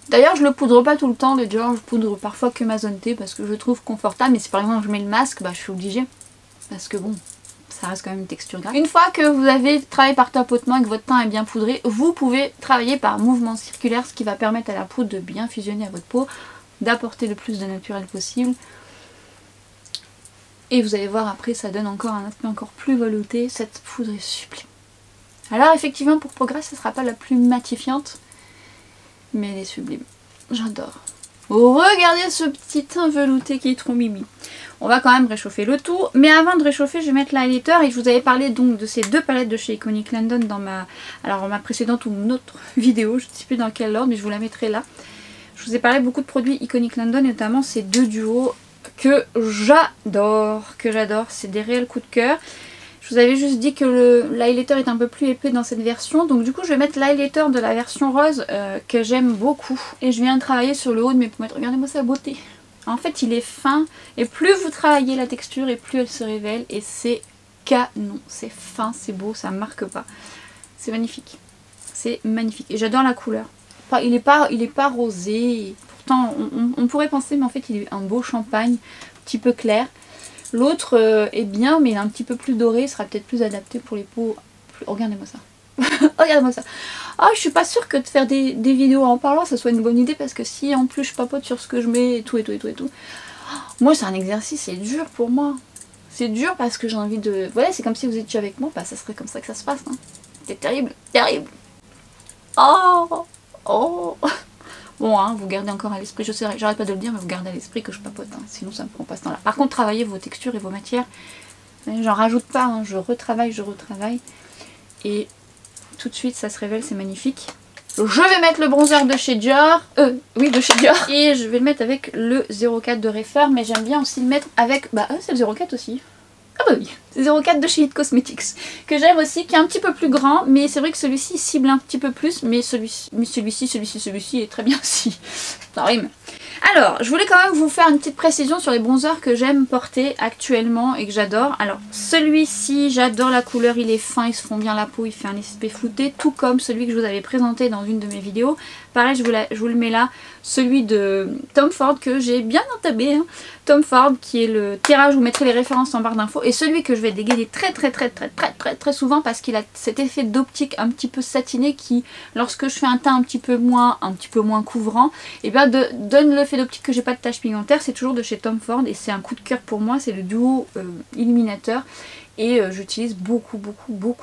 D'ailleurs je le poudre pas tout le temps, le Dior, je poudre parfois que ma zone T parce que je trouve confortable, mais si par exemple je mets le masque, bah je suis obligée. Parce que bon, ça reste quand même une texture grasse. Une fois que vous avez travaillé par tapotement et que votre teint est bien poudré, vous pouvez travailler par mouvement circulaire, ce qui va permettre à la poudre de bien fusionner à votre peau, d'apporter le plus de naturel possible. Et vous allez voir après, ça donne encore un aspect encore plus velouté, cette poudre est sublime. Alors effectivement pour Progress, ce ne sera pas la plus matifiante, mais elle est sublime. J'adore. Regardez ce petit teint velouté qui est trop mimi. On va quand même réchauffer le tout, mais avant de réchauffer je vais mettre l'highlighter et je vous avais parlé donc de ces deux palettes de chez Iconic London dans ma précédente ou une autre vidéo, je ne sais plus dans quel ordre mais je vous la mettrai là. Je vous ai parlé beaucoup de produits Iconic London, notamment ces deux duos que j'adore, c'est des réels coups de cœur. Je vous avais juste dit que l'highlighter est un peu plus épais dans cette version, donc du coup je vais mettre l'highlighter de la version rose que j'aime beaucoup. Et je viens de travailler sur le haut de mes pommettes, regardez-moi sa beauté. En fait il est fin et plus vous travaillez la texture et plus elle se révèle et c'est canon, c'est fin, c'est beau, ça marque pas. C'est magnifique, c'est magnifique et j'adore la couleur. Il est pas rosé, pourtant on pourrait penser mais en fait il est un beau champagne, un petit peu clair. L'autre est bien mais il est un petit peu plus doré, il sera peut-être plus adapté pour les peaux. Regardez-moi ça. Regardez-moi ça. Oh, je suis pas sûre que de faire des vidéos en parlant ça soit une bonne idée parce que si en plus je papote sur ce que je mets et tout et tout et tout et tout. Moi c'est un exercice, c'est dur pour moi. C'est dur parce que j'ai envie de... Voilà, c'est comme si vous étiez avec moi, bah ça serait comme ça que ça se passe. Hein. C'est terrible, terrible. Oh, oh. Bon, hein, vous gardez encore à l'esprit, je sais, j'arrête pas de le dire, mais vous gardez à l'esprit que je papote, hein, sinon ça me prend pas ce temps-là. Par contre, travaillez vos textures et vos matières, j'en rajoute pas, hein, je retravaille, et tout de suite ça se révèle, c'est magnifique. Je vais mettre le bronzer de chez Dior, oui de chez Dior, et je vais le mettre avec le 04 de Refer, mais j'aime bien aussi le mettre avec, bah c'est le 04 aussi. Ah bah oui, c'est 04 de chez It Cosmetics, que j'aime aussi, qui est un petit peu plus grand, mais c'est vrai que celui-ci cible un petit peu plus, mais celui-ci est très bien aussi. Ça rime. Alors, je voulais quand même vous faire une petite précision sur les bronzers que j'aime porter actuellement et que j'adore. Alors, celui-ci, j'adore la couleur, il est fin, il se fond bien la peau, il fait un effet flouté, tout comme celui que je vous avais présenté dans une de mes vidéos. Pareil, je vous le mets là, celui de Tom Ford que j'ai bien entamé. Hein. Tom Ford qui est le tirage, je vous mettrai les références en barre d'infos. Et celui que je vais dégainer très souvent parce qu'il a cet effet d'optique un petit peu satiné qui, lorsque je fais un teint un petit peu moins couvrant, et bien donne l'effet d'optique que j'ai pas de taches pigmentaires. C'est toujours de chez Tom Ford et c'est un coup de cœur pour moi, c'est le duo illuminateur. Et j'utilise beaucoup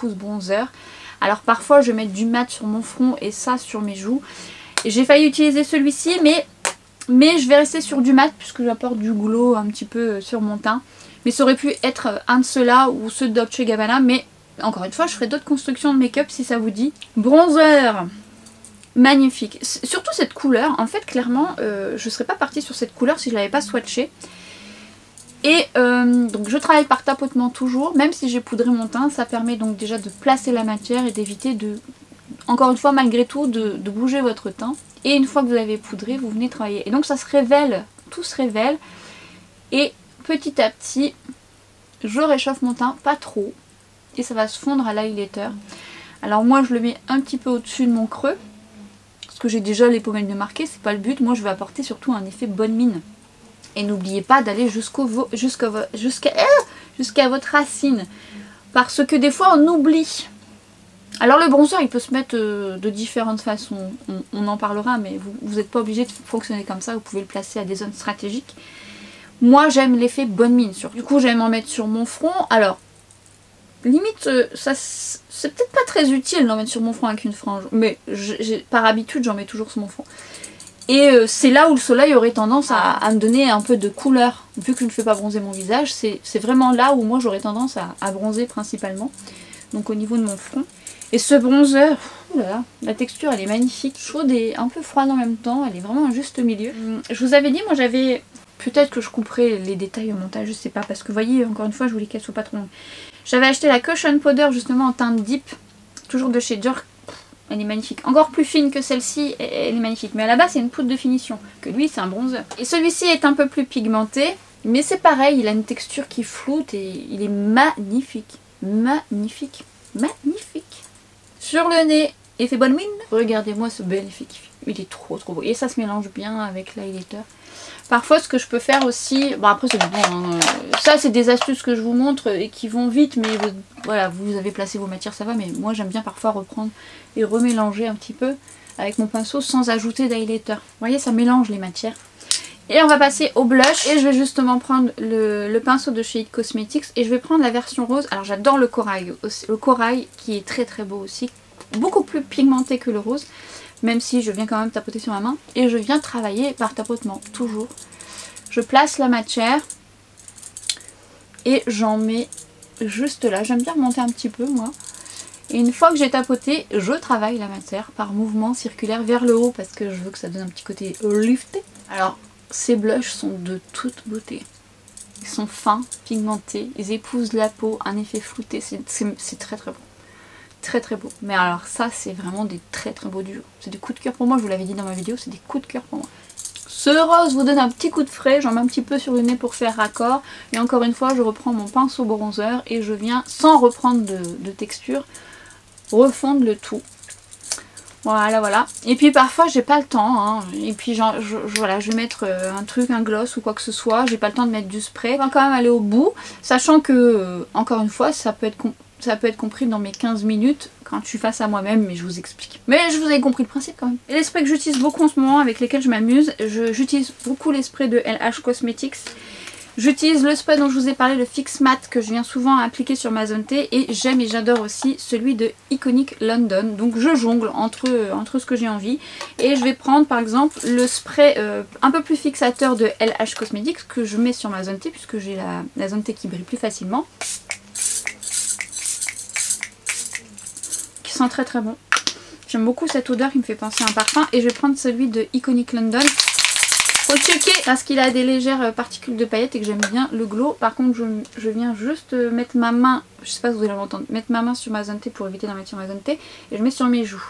ce bronzer. Alors parfois je vais mettre du mat sur mon front et ça sur mes joues. Et j'ai failli utiliser celui-ci mais je vais rester sur du mat puisque j'apporte du glow un petit peu sur mon teint. Mais ça aurait pu être un de ceux-là ou ceux de Dolce & Gabbana. Mais encore une fois je ferai d'autres constructions de make-up si ça vous dit. Bronzer magnifique. Surtout cette couleur. En fait clairement je serais pas partie sur cette couleur si je l'avais pas swatché. Et donc je travaille par tapotement toujours, même si j'ai poudré mon teint, ça permet donc déjà de placer la matière et d'éviter de, encore une fois malgré tout, de bouger votre teint. Et une fois que vous avez poudré, vous venez travailler. Et donc ça se révèle, tout se révèle. Et petit à petit, je réchauffe mon teint, pas trop. Et ça va se fondre à l'highlighter. Alors moi je le mets un petit peu au-dessus de mon creux, parce que j'ai déjà les pommettes bien marquées, c'est pas le but. Moi je vais apporter surtout un effet bonne mine. Et n'oubliez pas d'aller jusqu'à votre racine. parce que des fois on oublie. Alors le bronzer il peut se mettre de différentes façons, on en parlera, mais vous n'êtes pas obligé de fonctionner comme ça, vous pouvez le placer à des zones stratégiques. Moi j'aime l'effet bonne mine surtout. Du coup j'aime en mettre sur mon front. Alors limite ça c'est peut-être pas très utile d'en mettre sur mon front avec une frange, mais par habitude j'en mets toujours sur mon front. Et c'est là où le soleil aurait tendance à me donner un peu de couleur. Vu que je ne fais pas bronzer mon visage, c'est vraiment là où moi j'aurais tendance à bronzer principalement. Donc au niveau de mon front. Et ce bronzer, oulala, la texture elle est magnifique, chaude et un peu froide en même temps, elle est vraiment un juste milieu. Je vous avais dit, moi j'avais, peut-être que je couperai les détails au montage, je sais pas, parce que vous voyez, encore une fois, je voulais qu'elle soit pas trop longue. J'avais acheté la Cushion Powder justement en teinte deep, toujours de chez Dior, elle est magnifique. Encore plus fine que celle-ci, elle est magnifique, mais à la base c'est une poudre de finition, que lui c'est un bronzer. Et celui-ci est un peu plus pigmenté, mais c'est pareil, il a une texture qui floute et il est magnifique, magnifique, magnifique. Sur le nez, effet bonne mine. Regardez-moi ce bel effet qui fait. Il est trop beau. Et ça se mélange bien avec l'highlighter. Parfois ce que je peux faire aussi, bon après c'est bon, hein, ça c'est des astuces que je vous montre et qui vont vite, mais voilà, vous avez placé vos matières, ça va, mais moi j'aime bien parfois reprendre et remélanger un petit peu avec mon pinceau sans ajouter d'highlighter. Vous voyez, ça mélange les matières. Et on va passer au blush et je vais justement prendre le pinceau de chez It Cosmetics et je vais prendre la version rose. Alors j'adore le corail qui est très très beau aussi, beaucoup plus pigmenté que le rose, même si je viens quand même tapoter sur ma main et je viens travailler par tapotement, toujours. Je place la matière et j'en mets juste là, j'aime bien remonter un petit peu moi. Et une fois que j'ai tapoté, je travaille la matière par mouvement circulaire vers le haut parce que je veux que ça donne un petit côté lifté. Alors ces blushs sont de toute beauté. Ils sont fins, pigmentés, ils épousent la peau, un effet flouté, c'est très très beau. Très très beau. Mais alors ça c'est vraiment des très très beaux duos. C'est des coups de cœur pour moi, je vous l'avais dit dans ma vidéo, c'est des coups de cœur pour moi. Ce rose vous donne un petit coup de frais, j'en mets un petit peu sur le nez pour faire raccord. Et encore une fois je reprends mon pinceau bronzer et je viens, sans reprendre de texture, refondre le tout. Voilà, voilà. Et puis parfois j'ai pas le temps, hein. Et puis voilà, je vais mettre un truc, un gloss ou quoi que ce soit. J'ai pas le temps de mettre du spray. On va quand même aller au bout, sachant que, encore une fois, ça peut être compris dans mes 15 minutes quand je suis face à moi-même, mais je vous explique. Mais je vous avais compris le principe quand même. Et les sprays que j'utilise beaucoup en ce moment, avec lesquels je m'amuse, j'utilise beaucoup les sprays de LH Cosmetics. J'utilise le spray dont je vous ai parlé, le Fix Matte, que je viens souvent appliquer sur ma zone T. Et j'aime et j'adore aussi celui de Iconic London. Donc je jongle entre ce que j'ai envie. Et je vais prendre par exemple le spray un peu plus fixateur de LH Cosmetics que je mets sur ma zone T, puisque j'ai la zone T qui brille plus facilement. Qui sent très très bon. J'aime beaucoup cette odeur qui me fait penser à un parfum. Et je vais prendre celui de Iconic London. Faut checker parce qu'il a des légères particules de paillettes et que j'aime bien le glow. Par contre je viens juste mettre ma main, je sais pas si vous allez m'entendre, mettre ma main sur ma zone T pour éviter d'en mettre sur ma zone T. Et je mets sur mes joues.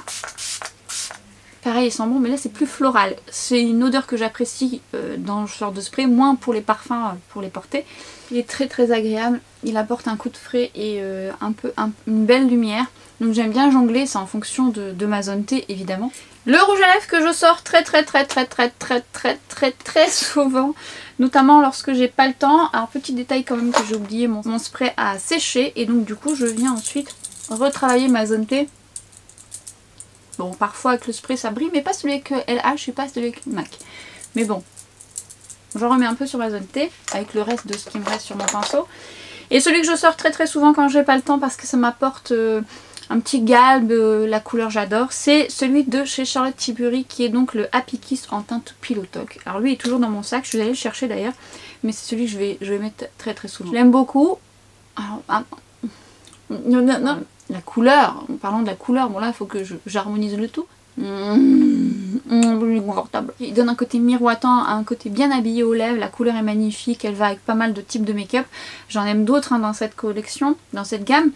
Pareil il sent bon, mais là c'est plus floral. C'est une odeur que j'apprécie dans ce genre de spray, moins pour les parfums, pour les porter. Il est très très agréable, il apporte un coup de frais et une belle lumière. Donc j'aime bien jongler, c'est en fonction de ma zone T évidemment. Le rouge à lèvres que je sors très souvent, notamment lorsque j'ai pas le temps. Alors petit détail quand même que j'ai oublié, mon spray a séché et donc du coup je viens ensuite retravailler ma zone T. Bon parfois avec le spray ça brille, mais pas celui avec LH et pas celui avec MAC. Mais bon, j'en remets un peu sur ma zone T avec le reste de ce qui me reste sur mon pinceau. Et celui que je sors très souvent quand j'ai pas le temps parce que ça m'apporte un petit galbe, la couleur j'adore, c'est celui de chez Charlotte Tilbury qui est donc le Happy Kiss en teinte Pillow Talk. Alors lui est toujours dans mon sac, je suis allée le chercher d'ailleurs, mais c'est celui que je vais mettre très souvent. Je l'aime beaucoup. Alors, la couleur, en parlant de la couleur, bon là il faut que j'harmonise le tout. Confortable. Il donne un côté miroitant, un côté bien habillé aux lèvres, la couleur est magnifique, elle va avec pas mal de types de make-up. J'en aime d'autres dans cette collection, dans cette gamme.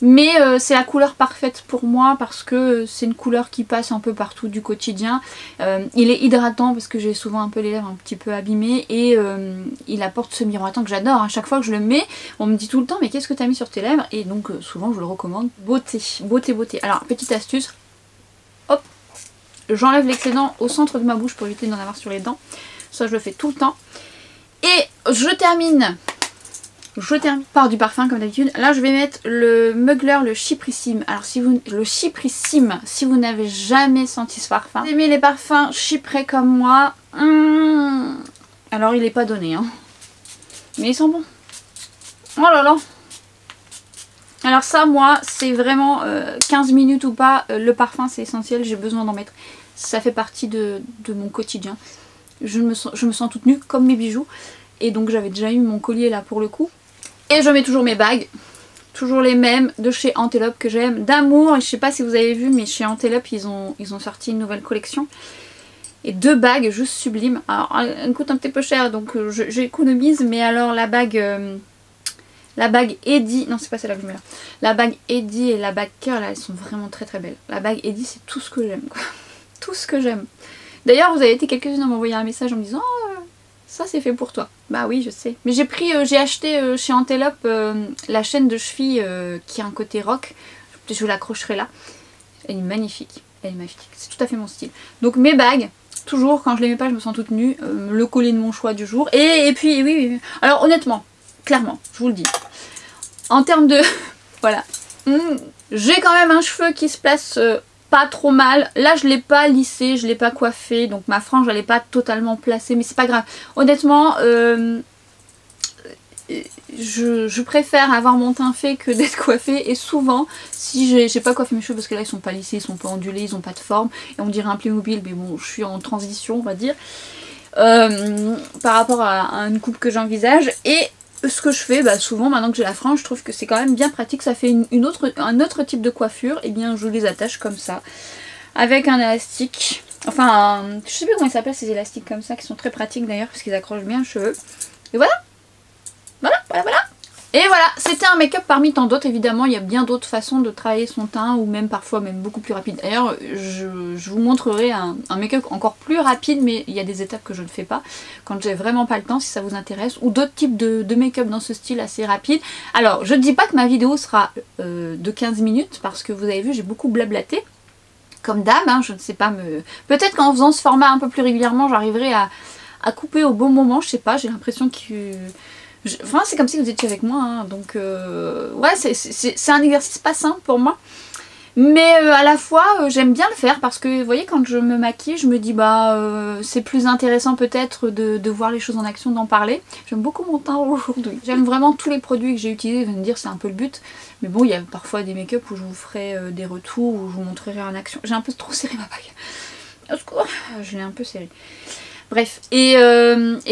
Mais c'est la couleur parfaite pour moi parce que c'est une couleur qui passe un peu partout du quotidien. Il est hydratant parce que j'ai souvent un peu les lèvres un petit peu abîmées et il apporte ce miroitant que j'adore. À chaque fois que je le mets, on me dit tout le temps mais qu'est-ce que tu as mis sur tes lèvres? Et donc souvent je le recommande. Beauté, beauté, beauté. Alors petite astuce, hop, j'enlève l'excédent au centre de ma bouche pour éviter d'en avoir sur les dents. Ça je le fais tout le temps. Et je termine Je termine par du parfum comme d'habitude. Là je vais mettre le Mugler, le Chyprissime. Alors si vous n'avez jamais senti ce parfum, vous aimez les parfums chyprés comme moi, alors il est pas donné hein. Mais ils sont bons. Oh là là. Alors ça moi c'est vraiment 15 minutes ou pas, le parfum c'est essentiel, j'ai besoin d'en mettre. Ça fait partie de mon quotidien. Je me sens toute nue comme mes bijoux. Et donc j'avais déjà eu mon collier là pour le coup. Et je mets toujours mes bagues. Toujours les mêmes de chez Antelope que j'aime d'amour. Et je sais pas si vous avez vu mais chez Antelope ils ont sorti une nouvelle collection. Et 2 bagues juste sublimes. Alors elles coûtent un petit peu cher donc j'économise. Mais alors la bague Eddie, non c'est pas celle-là que je mets là. La bague Eddie et la bague Cœur là elles sont vraiment très très belles. La bague Eddie c'est tout ce que j'aime quoi. Tout ce que j'aime. D'ailleurs vous avez été quelques-unes à m'envoyer un message en me disant oh, ça c'est fait pour toi. Bah oui je sais. Mais j'ai acheté chez Antelope la chaîne de cheville qui a un côté rock. Je l'accrocherai là. Elle est magnifique. Elle est magnifique. C'est tout à fait mon style. Donc mes bagues, toujours quand je les mets pas je me sens toute nue. Le collier de mon choix du jour. Et puis oui. Alors honnêtement, clairement, je vous le dis. En termes de... voilà. J'ai quand même un cheveu qui se place... pas trop mal. Là je l'ai pas lissé, je l'ai pas coiffé, donc ma frange elle est pas totalement placée, mais c'est pas grave. Honnêtement, je préfère avoir mon teint fait que d'être coiffée. Et souvent, si j'ai pas coiffé mes cheveux, parce que là ils sont pas lissés, ils sont pas ondulés, ils ont pas de forme, et on dirait un Playmobil, mais bon, je suis en transition on va dire, par rapport à une coupe que j'envisage. Et ce que je fais, bah souvent maintenant que j'ai la frange, je trouve que c'est quand même bien pratique, ça fait un autre type de coiffure. Et bien je les attache comme ça, avec un élastique, enfin je sais plus comment ils s'appellent ces élastiques comme ça, qui sont très pratiques d'ailleurs, parce qu'ils accrochent bien le cheveu. Et voilà. Et voilà, c'était un make-up parmi tant d'autres. Évidemment il y a bien d'autres façons de travailler son teint, ou même parfois même beaucoup plus rapide. D'ailleurs je vous montrerai un make-up encore plus rapide, mais il y a des étapes que je ne fais pas quand j'ai vraiment pas le temps, si ça vous intéresse, ou d'autres types de make-up dans ce style assez rapide. Alors je ne dis pas que ma vidéo sera de 15 minutes, parce que vous avez vu j'ai beaucoup blablaté comme d'hab, hein, je ne sais pas me... Peut-être qu'en faisant ce format un peu plus régulièrement j'arriverai à couper au bon moment, je sais pas, j'ai l'impression que... Enfin c'est comme si vous étiez avec moi hein. Donc ouais c'est un exercice pas simple pour moi, mais à la fois j'aime bien le faire, parce que vous voyez quand je me maquille je me dis bah c'est plus intéressant peut-être de voir les choses en action, d'en parler. J'aime beaucoup mon teint aujourd'hui, j'aime vraiment tous les produits que j'ai utilisés, vous allez me dire c'est un peu le but, mais bon il y a parfois des make-up où je vous ferai des retours, où je vous montrerai en action. J'ai un peu trop serré ma bague, au secours, je l'ai un peu serré. Bref, et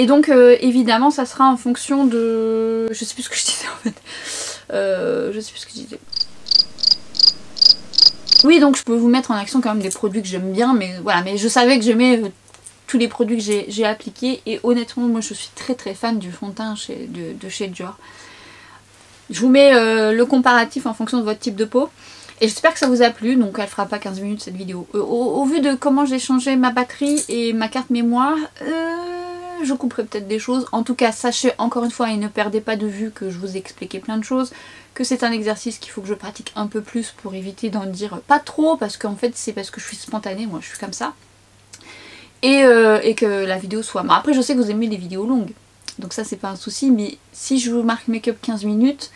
donc évidemment ça sera en fonction de... Je sais plus ce que je disais en fait. Je sais plus ce que je disais. Oui donc je peux vous mettre en action quand même des produits que j'aime bien, mais voilà, mais je savais que j'aimais tous les produits que j'ai appliqués. Et honnêtement moi je suis très très fan du fond de teint de chez Dior. Je vous mets le comparatif en fonction de votre type de peau. Et j'espère que ça vous a plu, donc elle fera pas 15 minutes cette vidéo. Au vu de comment j'ai changé ma batterie et ma carte mémoire, je couperai peut-être des choses. En tout cas, sachez encore une fois, et ne perdez pas de vue que je vous ai expliqué plein de choses, que c'est un exercice qu'il faut que je pratique un peu plus pour éviter d'en dire pas trop, parce qu'en fait c'est parce que je suis spontanée, moi je suis comme ça. Et que la vidéo soit... Bon, après je sais que vous aimez les vidéos longues, donc ça c'est pas un souci, mais si je vous marque make-up 15 minutes...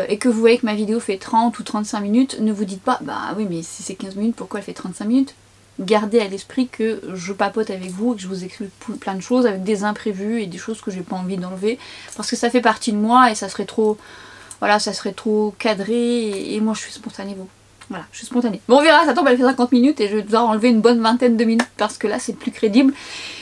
et que vous voyez que ma vidéo fait 30 ou 35 minutes, ne vous dites pas bah oui mais si c'est 15 minutes pourquoi elle fait 35 minutes. Gardez à l'esprit que je papote avec vous et que je vous explique plein de choses avec des imprévus et des choses que j'ai pas envie d'enlever, parce que ça fait partie de moi et ça serait trop, voilà, ça serait trop cadré, et moi je suis spontanée, vous. Voilà, je suis spontanée. Bon on verra, ça tombe, elle fait 50 minutes et je vais devoir enlever une bonne vingtaine de minutes parce que là c'est plus crédible.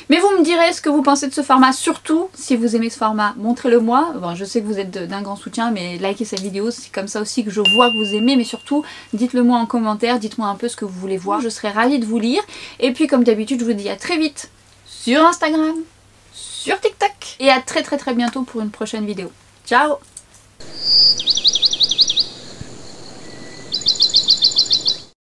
Mais vous me direz ce que vous pensez de ce format, surtout si vous aimez ce format, montrez-le moi. Bon je sais que vous êtes d'un grand soutien, mais likez cette vidéo, c'est comme ça aussi que je vois que vous aimez, mais surtout dites-le moi en commentaire, dites-moi un peu ce que vous voulez voir, je serai ravie de vous lire. Et puis comme d'habitude je vous dis à très vite sur Instagram, sur TikTok, et à très bientôt pour une prochaine vidéo. Ciao!